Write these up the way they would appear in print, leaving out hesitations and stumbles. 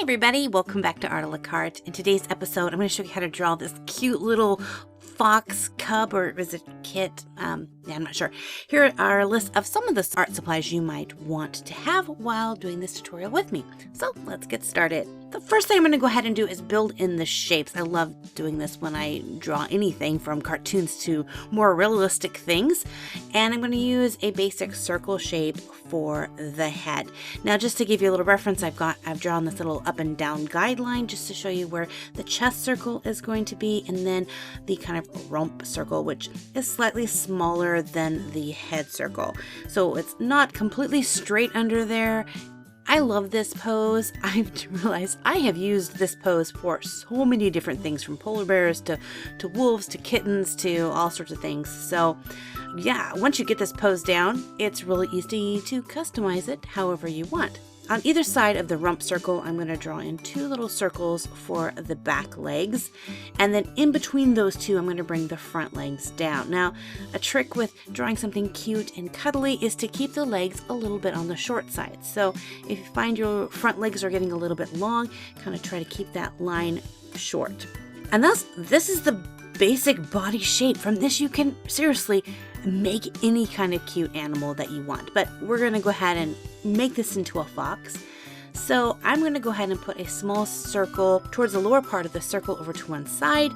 everybody, welcome back to Art a la Carte. In today's episode, I'm going to show you how to draw this cute little fox cub, or is it kit? I'm not sure. Here are a list of some of the art supplies you might want to have while doing this tutorial with me. So let's get started. The first thing I'm going to go ahead and do is build in the shapes. I love doing this when I draw anything from cartoons to more realistic things. And I'm going to use a basic circle shape for the head. Now, just to give you a little reference, I've drawn this little up and down guideline just to show you where the chest circle is going to be, and then the kind of rump circle, which is slightly smaller than the head circle. So it's not completely straight under there. I love this pose. I've realized I have used this pose for so many different things, from polar bears to wolves to kittens to all sorts of things. So yeah, once you get this pose down, it's really easy to customize it however you want. On either side of the rump circle, I'm going to draw in two little circles for the back legs, and then in between those two, I'm going to bring the front legs down. Now, a trick with drawing something cute and cuddly is to keep the legs a little bit on the short side. So if you find your front legs are getting a little bit long, kind of try to keep that line short. And this is the basic body shape. From this, you can seriously make any kind of cute animal that you want, but we're going to go ahead and make this into a fox. So I'm going to go ahead and put a small circle towards the lower part of the circle over to one side.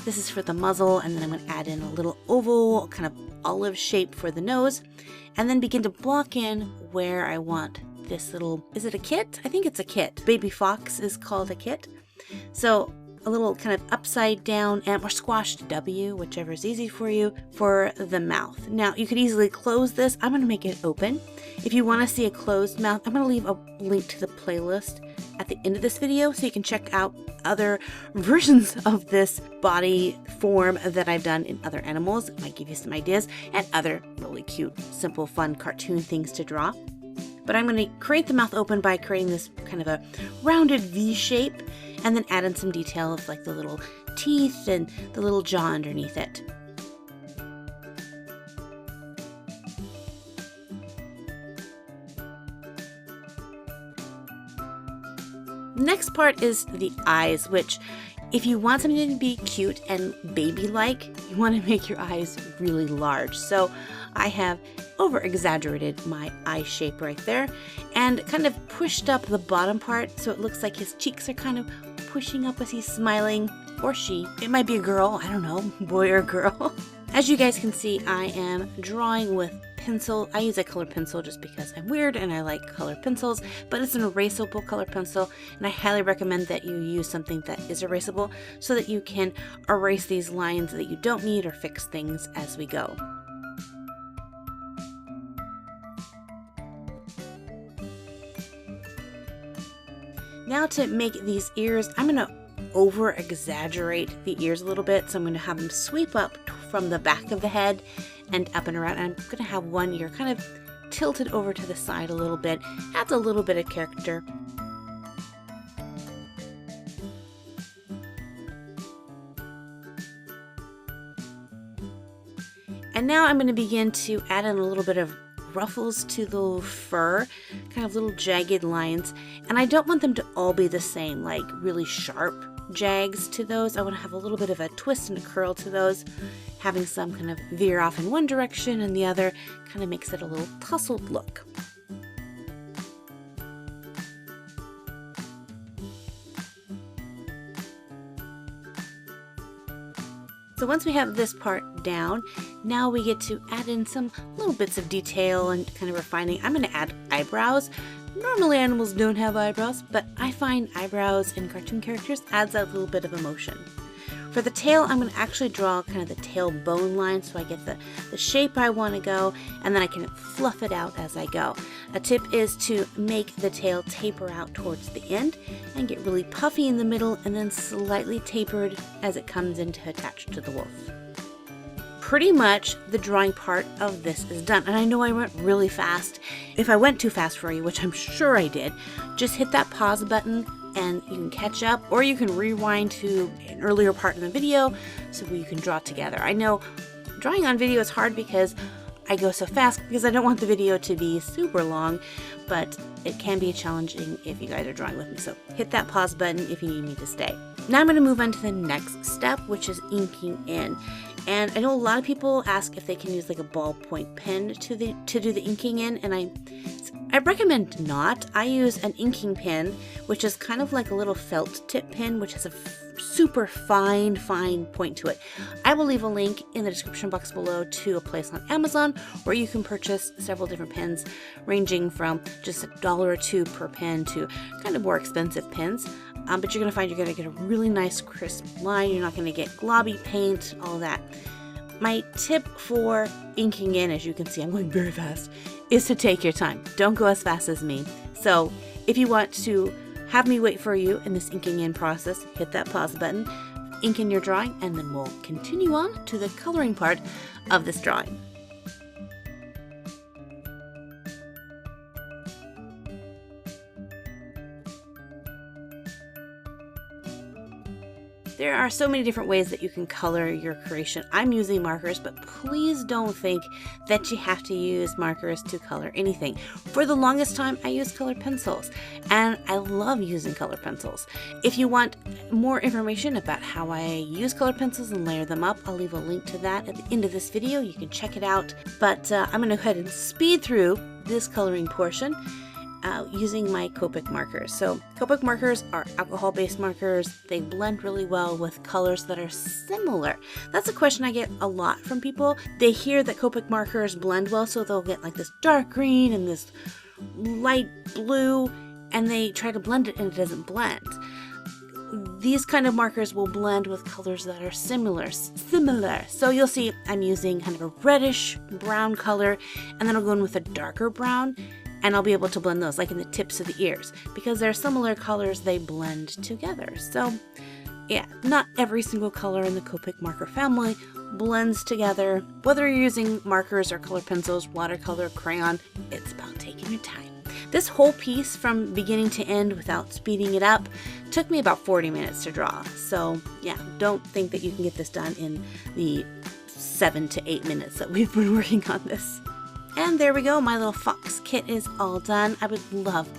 This is for the muzzle, and then I'm going to add in a little oval kind of olive shape for the nose, and then begin to block in where I want this little, is it a kit? I think it's a kit. Baby fox is called a kit. So a little kind of upside down M or squashed W, whichever is easy for you, for the mouth. Now, you could easily close this. I'm going to make it open. If you want to see a closed mouth, I'm going to leave a link to the playlist at the end of this video so you can check out other versions of this body form that I've done in other animals. It might give you some ideas and other really cute, simple, fun cartoon things to draw. But I'm going to create the mouth open by creating this kind of a rounded V shape, and then add in some detail of like the little teeth and the little jaw underneath it. Next part is the eyes, which if you want something to be cute and baby-like, you want to make your eyes really large. So I have over-exaggerated my eye shape right there and kind of pushed up the bottom part so it looks like his cheeks are kind of pushing up as he's smiling, or she. It might be a girl, I don't know, boy or girl. As you guys can see, I am drawing with pencil. I use a color pencil just because I'm weird and I like color pencils, but it's an erasable color pencil, and I highly recommend that you use something that is erasable so that you can erase these lines that you don't need or fix things as we go. Now to make these ears, I'm going to over-exaggerate the ears a little bit. So I'm going to have them sweep up from the back of the head and up and around. I'm going to have one ear kind of tilted over to the side a little bit. Adds a little bit of character. And now I'm going to begin to add in a little bit of ruffles to the fur, kind of little jagged lines, and I don't want them to all be the same, like really sharp jags to those. I want to have a little bit of a twist and a curl to those, having some kind of veer off in one direction and the other kind of makes it a little tousled look. So once we have this part down, now we get to add in some little bits of detail and kind of refining. I'm going to add eyebrows. Normally animals don't have eyebrows, but I find eyebrows in cartoon characters adds that little bit of emotion. For the tail, I'm going to actually draw kind of the tail bone line so I get the shape I want to go, and then I can fluff it out as I go. A tip is to make the tail taper out towards the end and get really puffy in the middle and then slightly tapered as it comes in to attach to the wolf. Pretty much the drawing part of this is done, and I know I went really fast. If I went too fast for you, which I'm sure I did, just hit that pause button and you can catch up, or you can rewind to an earlier part in the video so you can draw together. I know drawing on video is hard because I go so fast because I don't want the video to be super long, but it can be challenging if you guys are drawing with me. So hit that pause button if you need me to stay. Now I'm going to move on to the next step, which is inking in. And I know a lot of people ask if they can use like a ballpoint pen to do the inking in, and I recommend not. I use an inking pen, which is kind of like a little felt tip pen, which has a super fine point to it. I will leave a link in the description box below to a place on Amazon where you can purchase several different pens, ranging from just $1 or $2 per pen to kind of more expensive pens. But you're going to find you're going to get a really nice crisp line. You're not going to get globby paint, all that. My tip for inking in, as you can see, I'm going very fast, is to take your time. Don't go as fast as me. So if you want to have me wait for you in this inking in process, hit that pause button, ink in your drawing, and then we'll continue on to the coloring part of this drawing. There are so many different ways that you can color your creation. I'm using markers, but please don't think that you have to use markers to color anything. For the longest time, I used colored pencils, and I love using colored pencils. If you want more information about how I use colored pencils and layer them up, I'll leave a link to that at the end of this video. You can check it out, but I'm going to go ahead and speed through this coloring portion using my Copic markers. So Copic markers are alcohol-based markers. They blend really well with colors that are similar. That's a question I get a lot from people. They hear that Copic markers blend well, so they'll get like this dark green and this light blue, and they try to blend it and it doesn't blend. These kind of markers will blend with colors that are similar. So you'll see I'm using kind of a reddish brown color, and then I'll go in with a darker brown, and I'll be able to blend those like in the tips of the ears. Because they're similar colors, they blend together. So yeah, not every single color in the Copic marker family blends together. Whether you're using markers or colored pencils, watercolor, crayon, it's about taking your time. This whole piece from beginning to end without speeding it up took me about 40 minutes to draw. So yeah, don't think that you can get this done in the 7 to 8 minutes that we've been working on this. And there we go, my little fox kit is all done. I would love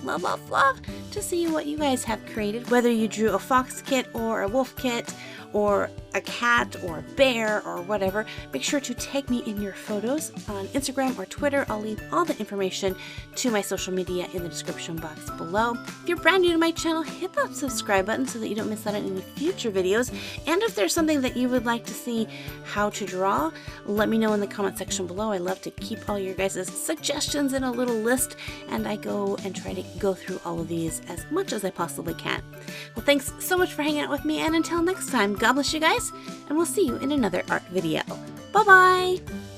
to see what you guys have created. Whether you drew a fox kit or a wolf kit or a cat or a bear or whatever, make sure to tag me in your photos on Instagram or Twitter. I'll leave all the information to my social media in the description box below. If you're brand new to my channel, hit that subscribe button so that you don't miss out on any future videos. And if there's something that you would like to see how to draw, let me know in the comment section below. I love to keep all your guys' suggestions in a little list, and I go and try to go through all of these as much as I possibly can. Well, thanks so much for hanging out with me, and until next time, God bless you guys, and we'll see you in another art video. Bye-bye!